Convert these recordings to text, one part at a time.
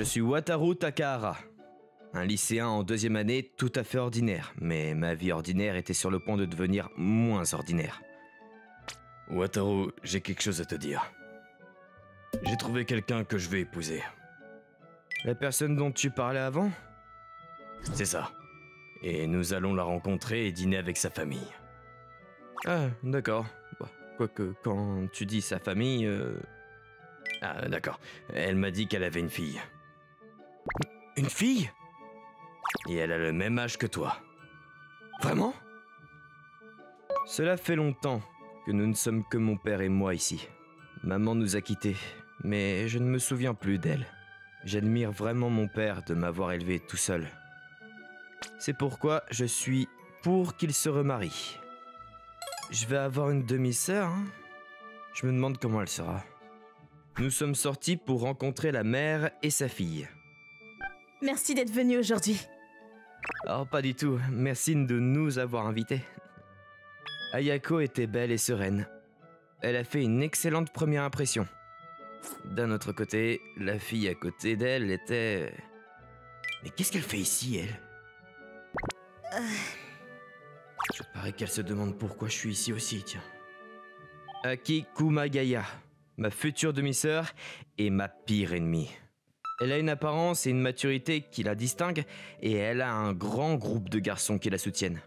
Je suis Wataru Takahara, un lycéen en 2e année tout à fait ordinaire, mais ma vie ordinaire était sur le point de devenir moins ordinaire. Wataru, j'ai quelque chose à te dire. J'ai trouvé quelqu'un que je vais épouser. La personne dont tu parlais avant? C'est ça. Et nous allons la rencontrer et dîner avec sa famille. Ah, d'accord. Bah, quoique, quand tu dis sa famille... Ah, d'accord. Elle m'a dit qu'elle avait une fille. Une fille? Et elle a le même âge que toi. Vraiment? Cela fait longtemps que nous ne sommes que mon père et moi ici. Maman nous a quittés, mais je ne me souviens plus d'elle. J'admire vraiment mon père de m'avoir élevé tout seul. C'est pourquoi je suis pour qu'il se remarie. Je vais avoir une demi-sœur, hein? Je me demande comment elle sera. Nous sommes sortis pour rencontrer la mère et sa fille. Merci d'être venu aujourd'hui. Oh, pas du tout. Merci de nous avoir invités. Ayako était belle et sereine. Elle a fait une excellente première impression. D'un autre côté, la fille à côté d'elle était... Mais qu'est-ce qu'elle fait ici, elle? Je parie qu'elle se demande pourquoi je suis ici aussi, tiens. Aki Kumagaya, ma future demi-sœur et ma pire ennemie. Elle a une apparence et une maturité qui la distinguent et elle a un grand groupe de garçons qui la soutiennent.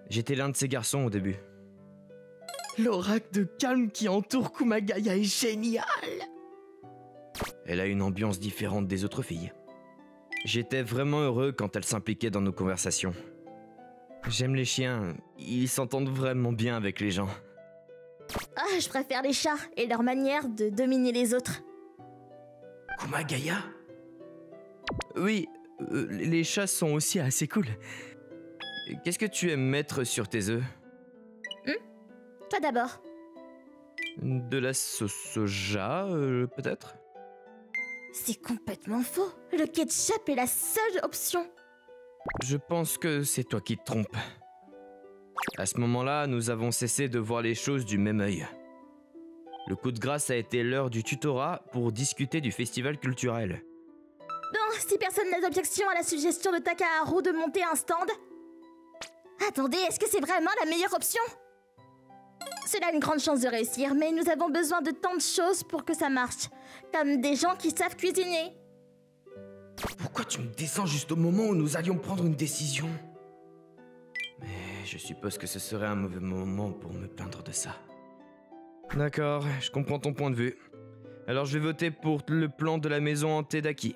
J'étais l'un de ces garçons au début. L'oracle de calme qui entoure Kumagaya est génial. Elle a une ambiance différente des autres filles. J'étais vraiment heureux quand elle s'impliquait dans nos conversations. J'aime les chiens, ils s'entendent vraiment bien avec les gens. Ah, je préfère les chats et leur manière de dominer les autres. Kumagaya? Oui, les chats sont aussi assez cool. Qu'est-ce que tu aimes mettre sur tes œufs? Toi d'abord. De la sauce soja, peut-être? C'est complètement faux. Le ketchup est la seule option. Je pense que c'est toi qui te trompes. À ce moment-là, nous avons cessé de voir les choses du même œil. Le coup de grâce a été l'heure du tutorat pour discuter du festival culturel. Bon, si personne n'a d'objection à la suggestion de Takaharu de monter un stand... Attendez, est-ce que c'est vraiment la meilleure option? Cela a une grande chance de réussir, mais nous avons besoin de tant de choses pour que ça marche. Comme des gens qui savent cuisiner. Pourquoi tu me descends juste au moment où nous allions prendre une décision? Mais je suppose que ce serait un mauvais moment pour me plaindre de ça. D'accord, je comprends ton point de vue. Alors je vais voter pour le plan de la maison hantée d'Aki.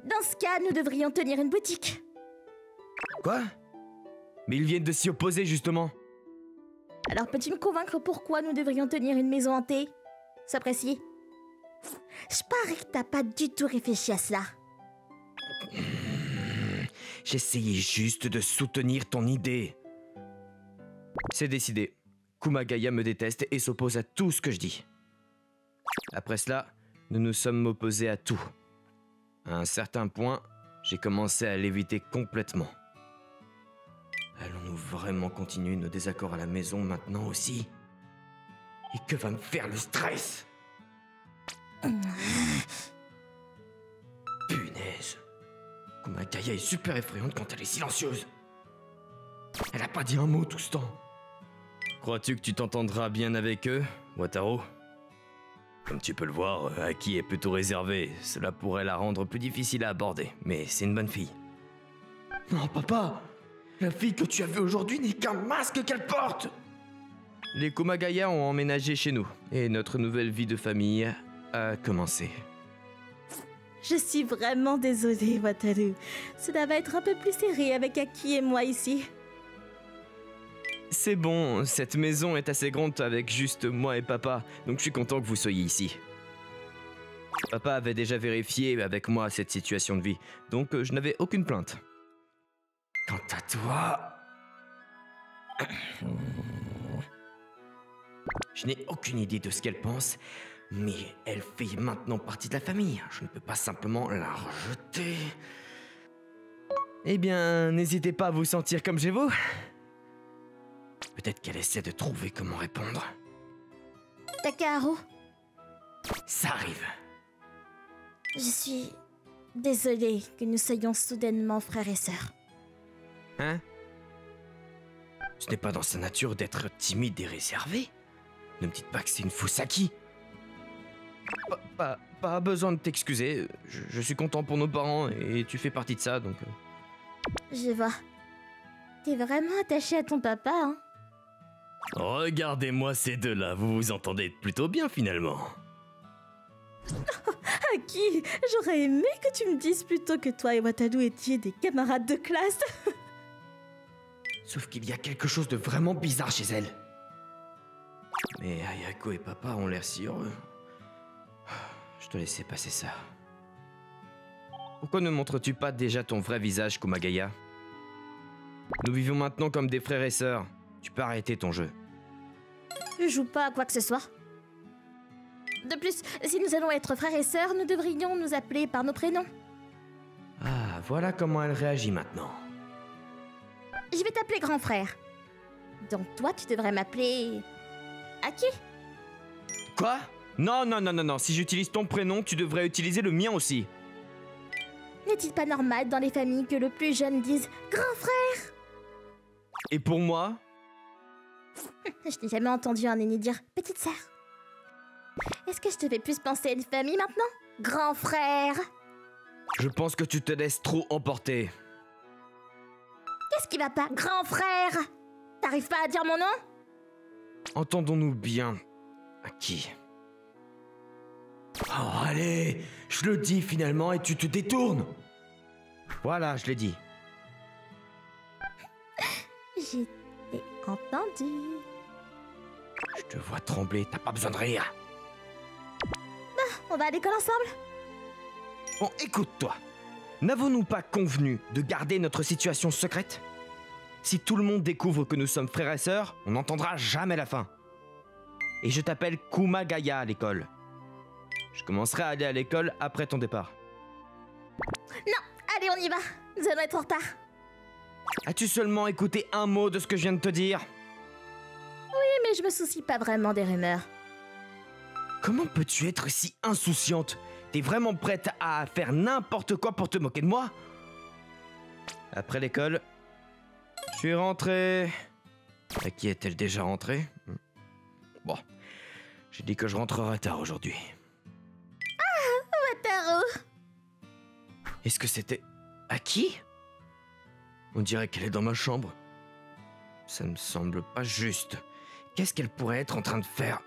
Dans ce cas, nous devrions tenir une boutique. Quoi? Mais ils viennent de s'y opposer justement. Alors peux-tu me convaincre pourquoi nous devrions tenir une maison hantée? Sois précis. Je parie que t'as pas du tout réfléchi à cela. J'essayais juste de soutenir ton idée. C'est décidé. Kumagaya me déteste et s'oppose à tout ce que je dis. Après cela, nous nous sommes opposés à tout. À un certain point, j'ai commencé à l'éviter complètement. Allons-nous vraiment continuer nos désaccords à la maison maintenant aussi? Et que va me faire le stress? Punaise. Kumagaya est super effrayante quand elle est silencieuse. Elle a pas dit un mot tout ce temps. Crois-tu que tu t'entendras bien avec eux, Wataru? Comme tu peux le voir, Aki est plutôt réservée. Cela pourrait la rendre plus difficile à aborder, mais c'est une bonne fille. Non, papa! La fille que tu as vue aujourd'hui n'est qu'un masque qu'elle porte! Les Kumagaya ont emménagé chez nous, et notre nouvelle vie de famille a commencé. Je suis vraiment désolée, Wataru. Cela va être un peu plus serré avec Aki et moi ici. C'est bon, cette maison est assez grande avec juste moi et papa, donc je suis content que vous soyez ici. Papa avait déjà vérifié avec moi cette situation de vie, donc je n'avais aucune plainte. Quant à toi... Je n'ai aucune idée de ce qu'elle pense, mais elle fait maintenant partie de la famille. Je ne peux pas simplement la rejeter. Eh bien, n'hésitez pas à vous sentir comme chez vous. Peut-être qu'elle essaie de trouver comment répondre. Takaharu, Ça arrive. Je suis désolée que nous soyons soudainement frères et sœurs. Hein? Ce n'est pas dans sa nature d'être timide et réservé. Ne me dites pas que c'est une Fusaki. Pas besoin de t'excuser. Je suis content pour nos parents et tu fais partie de ça, donc... Je vois. T'es vraiment attaché à ton papa, hein? Regardez-moi ces deux-là, vous vous entendez plutôt bien finalement. Aki, j'aurais aimé que tu me dises plutôt que toi et Wataru étiez des camarades de classe. Sauf qu'il y a quelque chose de vraiment bizarre chez elle. Mais Ayako et papa ont l'air si heureux. Je te laissais passer ça. Pourquoi ne montres-tu pas déjà ton vrai visage, Kumagaya? Nous vivons maintenant comme des frères et sœurs. Tu peux arrêter ton jeu. Je joue pas à quoi que ce soit. De plus, si nous allons être frères et sœurs, nous devrions nous appeler par nos prénoms. Ah, voilà comment elle réagit maintenant. Je vais t'appeler grand frère. Donc toi, tu devrais m'appeler... Aki. Quoi? Non, si j'utilise ton prénom, tu devrais utiliser le mien aussi. N'est-il pas normal dans les familles que le plus jeune dise grand frère? Et pour moi? Je n'ai jamais entendu un aîné dire petite sœur. Est-ce que je te fais plus penser à une famille maintenant? Grand frère. Je pense que tu te laisses trop emporter. Qu'est-ce qui va pas? Grand frère. T'arrives pas à dire mon nom? Entendons-nous bien. À qui? Oh, allez, je le dis finalement et tu te détournes. Voilà, je l'ai dit. J'ai entendu. Je te vois trembler, t'as pas besoin de rire. On va à l'école ensemble? Bon, écoute-toi. N'avons-nous pas convenu de garder notre situation secrète? Si tout le monde découvre que nous sommes frères et sœurs, on n'entendra jamais la fin. Et je t'appelle Kumagaya à l'école. Je commencerai à aller à l'école après ton départ. Non, allez, on y va. Nous allons être en retard. As-tu seulement écouté un mot de ce que je viens de te dire? Oui, mais je me soucie pas vraiment des rumeurs. Comment peux-tu être si insouciante? T'es vraiment prête à faire n'importe quoi pour te moquer de moi? Après l'école, je suis rentré... À qui est-elle déjà rentrée? Bon, j'ai dit que je rentrerai tard aujourd'hui. Wataru! Est-ce que c'était... à qui? On dirait qu'elle est dans ma chambre. Ça ne semble pas juste. Qu'est-ce qu'elle pourrait être en train de faire?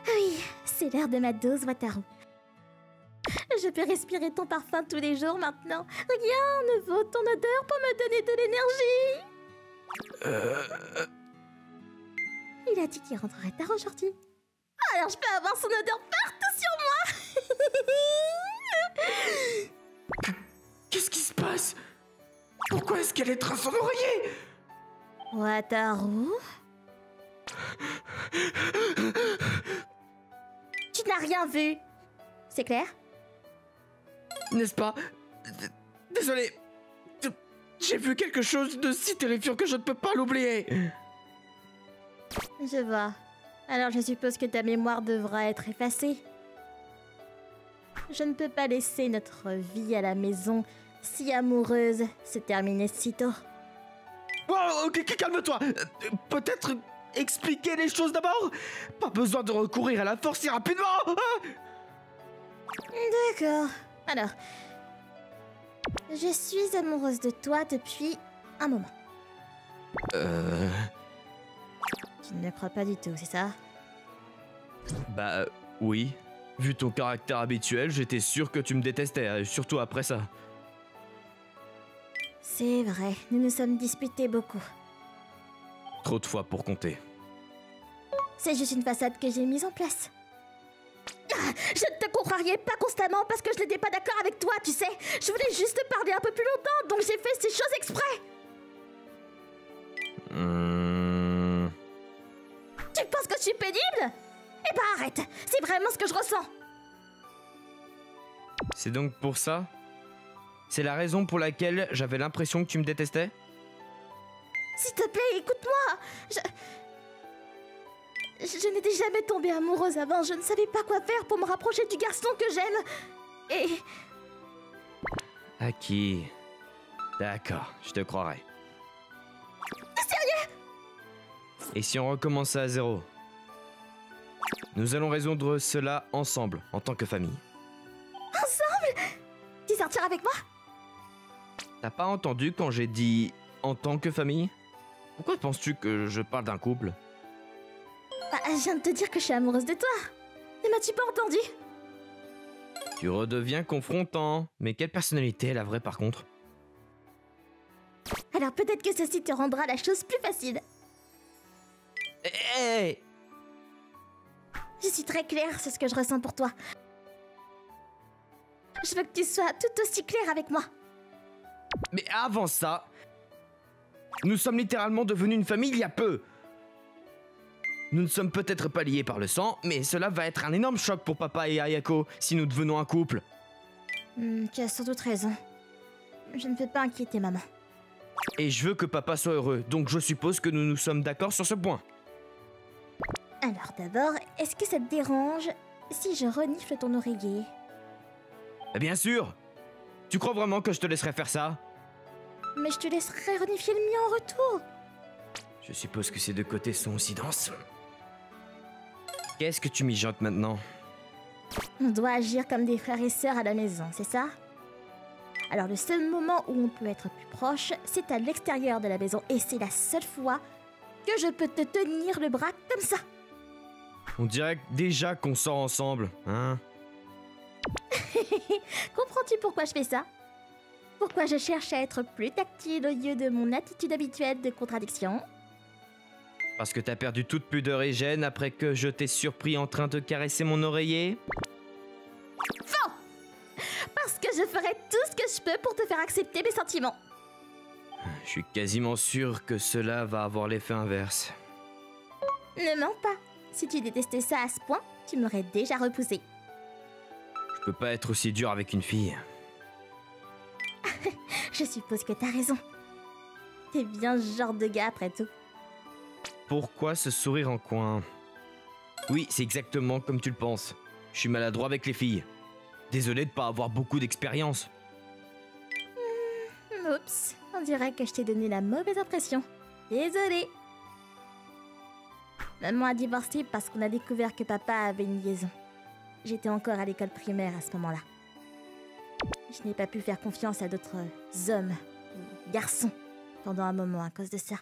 Oui, c'est l'heure de ma dose, Wataru. Je peux respirer ton parfum tous les jours maintenant. Rien ne vaut ton odeur pour me donner de l'énergie. Il a dit qu'il rentrerait tard aujourd'hui. Alors je peux avoir son odeur partout sur moi. Qu'est-ce qui se passe? Pourquoi est-ce qu'elle étreint son oreiller? Wataru? Tu n'as rien vu. C'est clair? N'est-ce pas? Désolé. J'ai vu quelque chose de si terrifiant que je ne peux pas l'oublier. Je vois. Alors je suppose que ta mémoire devra être effacée. Je ne peux pas laisser notre vie à la maison si amoureuse se terminer si tôt. Oh, ok, calme-toi. Peut-être expliquer les choses d'abord? Pas besoin de recourir à la force si rapidement. D'accord. Alors, je suis amoureuse de toi depuis un moment. Tu ne me crois pas du tout, c'est ça? Bah, oui. Vu ton caractère habituel, j'étais sûr que tu me détestais, surtout après ça. C'est vrai, nous nous sommes disputés beaucoup. Trop de fois pour compter. C'est juste une façade que j'ai mise en place. Ah, je ne te contrariais pas constamment parce que je n'étais pas d'accord avec toi, tu sais. Je voulais juste te parler un peu plus longtemps, donc j'ai fait ces choses exprès. Tu penses que je suis pénible? Eh ben arrête, c'est vraiment ce que je ressens. C'est donc pour ça? C'est la raison pour laquelle j'avais l'impression que tu me détestais? Je n'étais jamais tombée amoureuse avant, je ne savais pas quoi faire pour me rapprocher du garçon que j'aime. Et... Aki. D'accord, je te croirai. Sérieux? Et si on recommençait à zéro? Nous allons résoudre cela ensemble, en tant que famille. Ensemble? Tu sortiras avec moi? T'as pas entendu quand j'ai dit « en tant que famille » ? Pourquoi penses-tu que je parle d'un couple ? Bah, je viens de te dire que je suis amoureuse de toi. Ne m'as-tu pas entendu? Tu redeviens confrontant. Mais quelle personnalité est la vraie par contre ? Alors peut-être que ceci te rendra la chose plus facile. Hé! Je suis très claire sur ce que je ressens pour toi. Je veux que tu sois tout aussi claire avec moi. Mais avant ça, nous sommes littéralement devenus une famille il y a peu. Nous ne sommes peut-être pas liés par le sang, mais cela va être un énorme choc pour papa et Ayako si nous devenons un couple. Tu as sans doute raison. Je ne peux pas inquiéter maman. Et je veux que papa soit heureux, donc je suppose que nous nous sommes d'accord sur ce point. Alors d'abord, est-ce que ça te dérange si je renifle ton oreiller? Bien sûr! Tu crois vraiment que je te laisserai faire ça? Mais je te laisserai renifler le mien en retour. Je suppose que ces deux côtés sont aussi denses. Qu'est-ce que tu mijotes maintenant? On doit agir comme des frères et sœurs à la maison, c'est ça? Alors le seul moment où on peut être plus proche, c'est à l'extérieur de la maison. Et c'est la seule fois que je peux te tenir le bras comme ça. On dirait déjà qu'on sort ensemble, hein? Comprends-tu pourquoi je fais ça? Pourquoi je cherche à être plus tactile au lieu de mon attitude habituelle de contradiction? Parce que t'as perdu toute pudeur et gêne après que je t'ai surpris en train de caresser mon oreiller? Faux! Parce que je ferai tout ce que je peux pour te faire accepter mes sentiments. Je suis quasiment sûr que cela va avoir l'effet inverse. Ne mens pas. Si tu détestais ça à ce point, tu m'aurais déjà repoussé. Je peux pas être aussi dur avec une fille. Je suppose que t'as raison. T'es bien ce genre de gars après tout. Pourquoi ce sourire en coin? Oui, c'est exactement comme tu le penses. Je suis maladroit avec les filles. Désolé de pas avoir beaucoup d'expérience. Oups, on dirait que je t'ai donné la mauvaise impression. Désolée. Maman a divorcé parce qu'on a découvert que papa avait une liaison. J'étais encore à l'école primaire à ce moment-là. Je n'ai pas pu faire confiance à d'autres hommes ou garçons pendant un moment à cause de ça.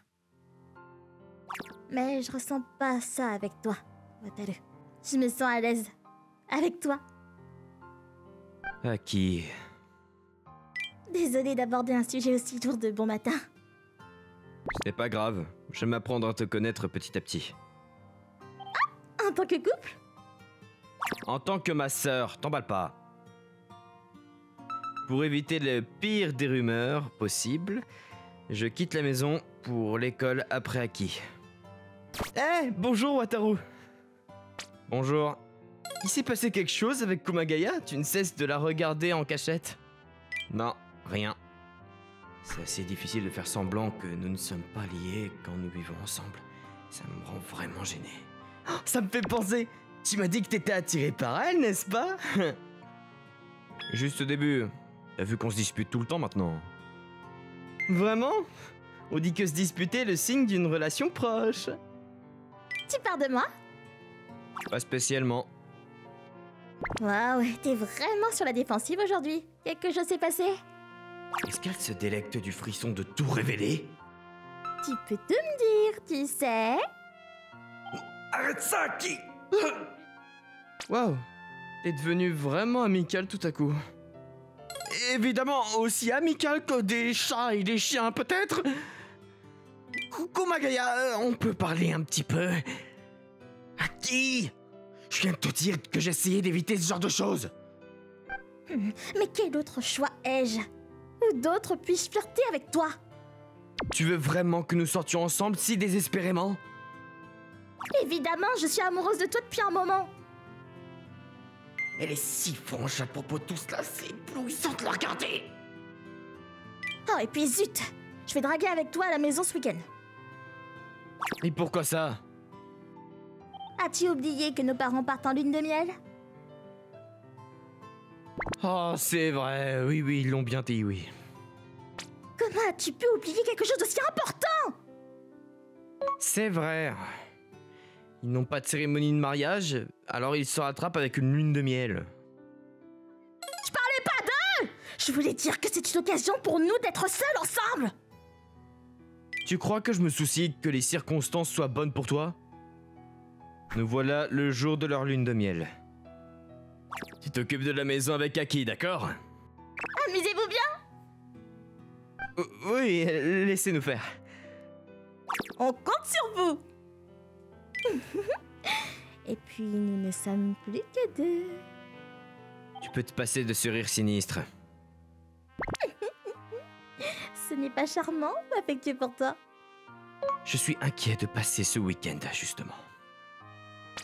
Mais je ressens pas ça avec toi, Wataru. Je me sens à l'aise avec toi. Aki. Désolée d'aborder un sujet aussi lourd de bon matin. Ce n'est pas grave. Je vais m'apprendre à te connaître petit à petit. En tant que couple? En tant que ma sœur, t'emballe pas. Pour éviter le pire des rumeurs possibles, je quitte la maison pour l'école après Aki. Eh, bonjour Wataru. Bonjour. Il s'est passé quelque chose avec Kumagaya? Tu ne cesses de la regarder en cachette? Non, rien. C'est assez difficile de faire semblant que nous ne sommes pas liés quand nous vivons ensemble. Ça me rend vraiment gêné. Oh, ça me fait penser. Tu m'as dit que t'étais attiré par elle, n'est-ce pas? Juste au début. T'as vu qu'on se dispute tout le temps maintenant. Vraiment? On dit que se disputer est le signe d'une relation proche. Tu pars de moi? Pas spécialement. Waouh, t'es vraiment sur la défensive aujourd'hui. Quelque chose s'est passé? Est-ce qu'elle se délecte du frisson de tout révéler? Tu peux tout me dire, tu sais? Arrête ça, qui? Waouh, t'es devenu vraiment amical tout à coup. Évidemment, aussi amical que des chats et des chiens, peut-être? Kumagaya, on peut parler un petit peu. À qui? Je viens de te dire que j'essayais d'éviter ce genre de choses. Mais quel autre choix ai-je? Ou d'autres puis-je flirter avec toi? Tu veux vraiment que nous sortions ensemble si désespérément? Évidemment, je suis amoureuse de toi depuis un moment. Elle est si franche à propos de tout cela, c'est éblouissant de la regarder. Oh, et puis zut! Je vais draguer avec toi à la maison ce week-end. Et pourquoi ça? As-tu oublié que nos parents partent en lune de miel? Oh, c'est vrai, oui, ils l'ont bien dit, oui. Comment as-tu pu oublier quelque chose d'aussi important? C'est vrai. Ils n'ont pas de cérémonie de mariage, alors ils se rattrapent avec une lune de miel. Je parlais pas d'eux! Je voulais dire que c'est une occasion pour nous d'être seuls ensemble! Tu crois que je me soucie que les circonstances soient bonnes pour toi? Nous voilà le jour de leur lune de miel. Tu t'occupes de la maison avec Aki, d'accord? Amusez-vous bien! Oui, laissez-nous faire. On compte sur vous! Et puis nous ne sommes plus que deux. Tu peux te passer de ce rire sinistre. Ce n'est pas charmant, affectueux pour toi. Je suis inquiet de passer ce week-end, justement.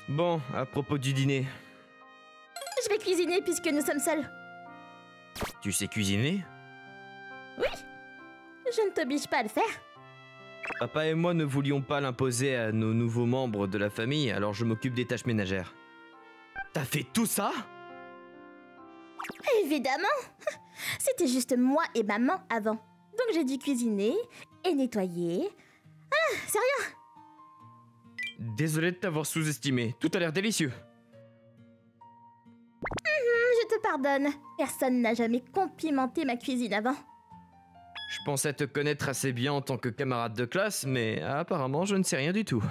Bon, à propos du dîner. Je vais cuisiner puisque nous sommes seuls. Tu sais cuisiner? Je ne t'oblige pas à le faire. Papa et moi ne voulions pas l'imposer à nos nouveaux membres de la famille, alors je m'occupe des tâches ménagères. T'as fait tout ça? Évidemment! C'était juste moi et maman avant. Donc j'ai dû cuisiner et nettoyer. Ah, c'est rien! Désolé de t'avoir sous-estimé, tout a l'air délicieux. Je te pardonne. Personne n'a jamais complimenté ma cuisine avant. Je pensais te connaître assez bien en tant que camarade de classe, mais apparemment je ne sais rien du tout.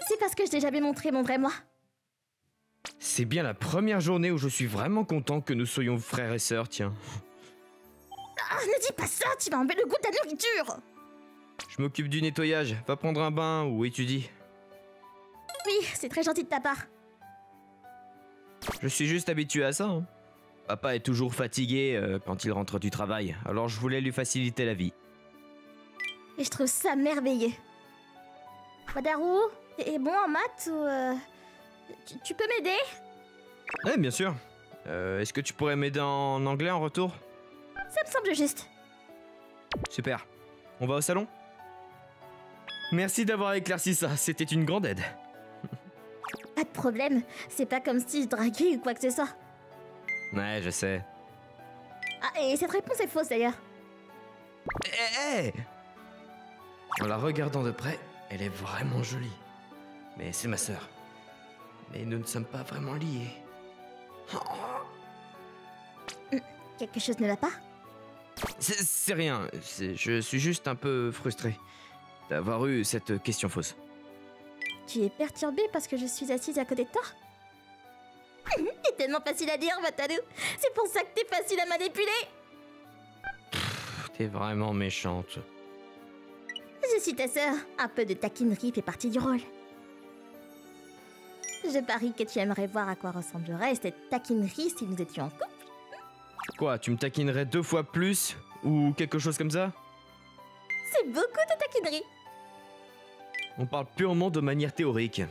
C'est parce que je t'ai jamais montré mon vrai moi. C'est bien la première journée où je suis vraiment content que nous soyons frères et sœurs, tiens. Ah, ne dis pas ça, tu vas enlever le goût de ta nourriture! Je m'occupe du nettoyage, va prendre un bain ou étudie. Oui, c'est très gentil de ta part. Je suis juste habitué à ça. Hein. Papa est toujours fatigué quand il rentre du travail, alors je voulais lui faciliter la vie. Et je trouve ça merveilleux. Wataru, t'es bon en maths ou... Tu peux m'aider? Ouais, bien sûr. Est-ce que tu pourrais m'aider en anglais en retour? Ça me semble juste. Super. On va au salon? Merci d'avoir éclairci ça, c'était une grande aide. Pas de problème, c'est pas comme si je draguais ou quoi que ce soit. Ouais, je sais. Ah, et cette réponse est fausse d'ailleurs. Hé En la regardant de près, elle est vraiment jolie. Mais c'est ma sœur. Mais nous ne sommes pas vraiment liés. Quelque chose ne va pas? C'est rien, je suis juste un peu frustré d'avoir eu cette question fausse. Tu es perturbé parce que je suis assise à côté de toi? C'est tellement facile à dire, Wataru. C'est pour ça que t'es facile à manipuler. T'es vraiment méchante. Je suis ta sœur. Un peu de taquinerie fait partie du rôle. Je parie que tu aimerais voir à quoi ressemblerait cette taquinerie si nous étions en couple. Quoi, tu me taquinerais 2 fois plus? Ou quelque chose comme ça? C'est beaucoup de taquinerie. On parle purement de manière théorique.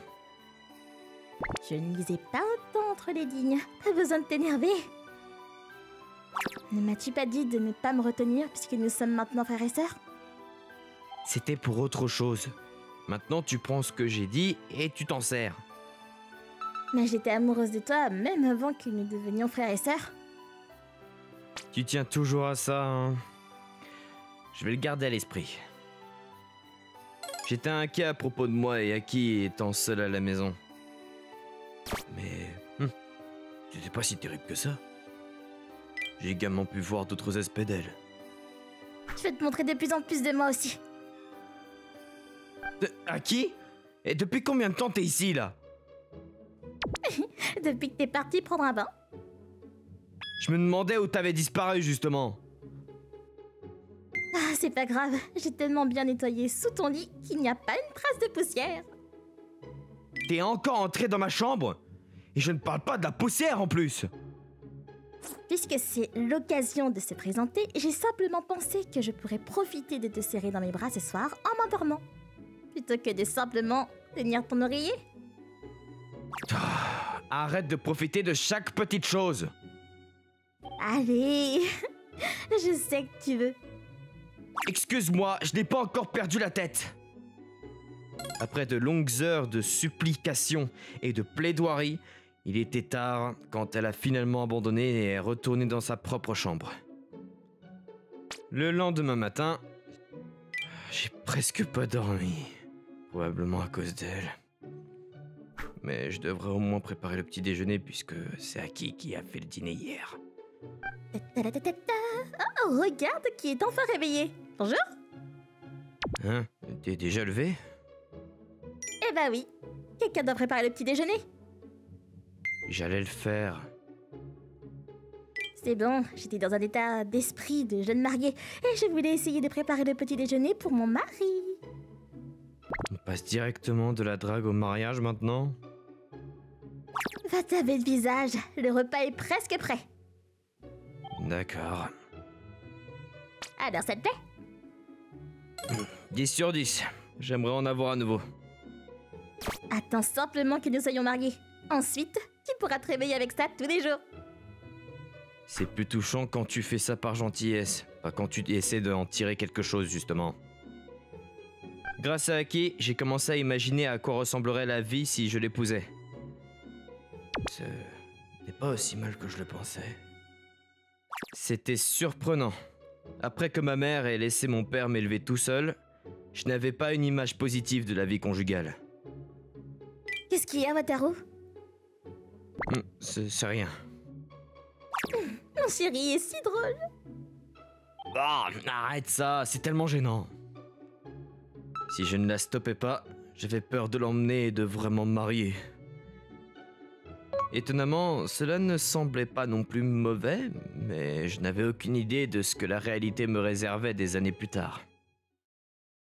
Je ne lisais pas autant entre les lignes. Pas besoin de t'énerver. Ne m'as-tu pas dit de ne pas me retenir puisque nous sommes maintenant frères et sœurs? C'était pour autre chose. Maintenant tu prends ce que j'ai dit et tu t'en sers. Mais j'étais amoureuse de toi même avant que nous devenions frères et sœurs. Tu tiens toujours à ça, hein? Je vais le garder à l'esprit. J'étais inquiet à propos de moi et Aki étant seul à la maison. Mais... c'était pas si terrible que ça. J'ai également pu voir d'autres aspects d'elle. Je vais te montrer de plus en plus de moi aussi. Aki? Et depuis combien de temps t'es ici, là? Depuis que t'es parti prendre un bain. Je me demandais où t'avais disparu, justement. Ah, c'est pas grave. J'ai tellement bien nettoyé sous ton lit qu'il n'y a pas une trace de poussière. T'es encore entré dans ma chambre? Et je ne parle pas de la poussière, en plus. Puisque c'est l'occasion de se présenter, j'ai simplement pensé que je pourrais profiter de te serrer dans mes bras ce soir en m'endormant. Plutôt que de simplement tenir ton oreiller. Arrête de profiter de chaque petite chose. Allez, je sais que tu veux. Excuse-moi, je n'ai pas encore perdu la tête. Après de longues heures de supplications et de plaidoiries, il était tard quand elle a finalement abandonné et est retournée dans sa propre chambre. Le lendemain matin, j'ai presque pas dormi. Probablement à cause d'elle. Mais je devrais au moins préparer le petit déjeuner puisque c'est Aki qui a fait le dîner hier. Ta-ta-ta-ta-ta. Oh, regarde qui est enfin réveillé. Bonjour. Hein? T'es déjà levé? Eh bah oui. Quelqu'un doit préparer le petit déjeuner. J'allais le faire. C'est bon, j'étais dans un état d'esprit de jeune mariée et je voulais essayer de préparer le petit déjeuner pour mon mari. On passe directement de la drague au mariage maintenant? Va ta belle visage, le repas est presque prêt. D'accord. Alors ça te plaît? 10 sur 10. J'aimerais en avoir à nouveau. Attends simplement que nous soyons mariés. Ensuite, tu pourras te réveiller avec ça tous les jours. C'est plus touchant quand tu fais ça par gentillesse, pas quand tu essaies d'en tirer quelque chose justement. Grâce à Aki, j'ai commencé à imaginer à quoi ressemblerait la vie si je l'épousais. Ce n'est pas aussi mal que je le pensais. C'était surprenant. Après que ma mère ait laissé mon père m'élever tout seul, je n'avais pas une image positive de la vie conjugale. Qu'est-ce qu'il y a, Wataru? C'est rien. Mon chéri est si drôle. Ah, arrête ça, c'est tellement gênant. Si je ne la stoppais pas, j'avais peur de l'emmener et de vraiment me marier. Étonnamment, cela ne semblait pas non plus mauvais, mais je n'avais aucune idée de ce que la réalité me réservait des années plus tard.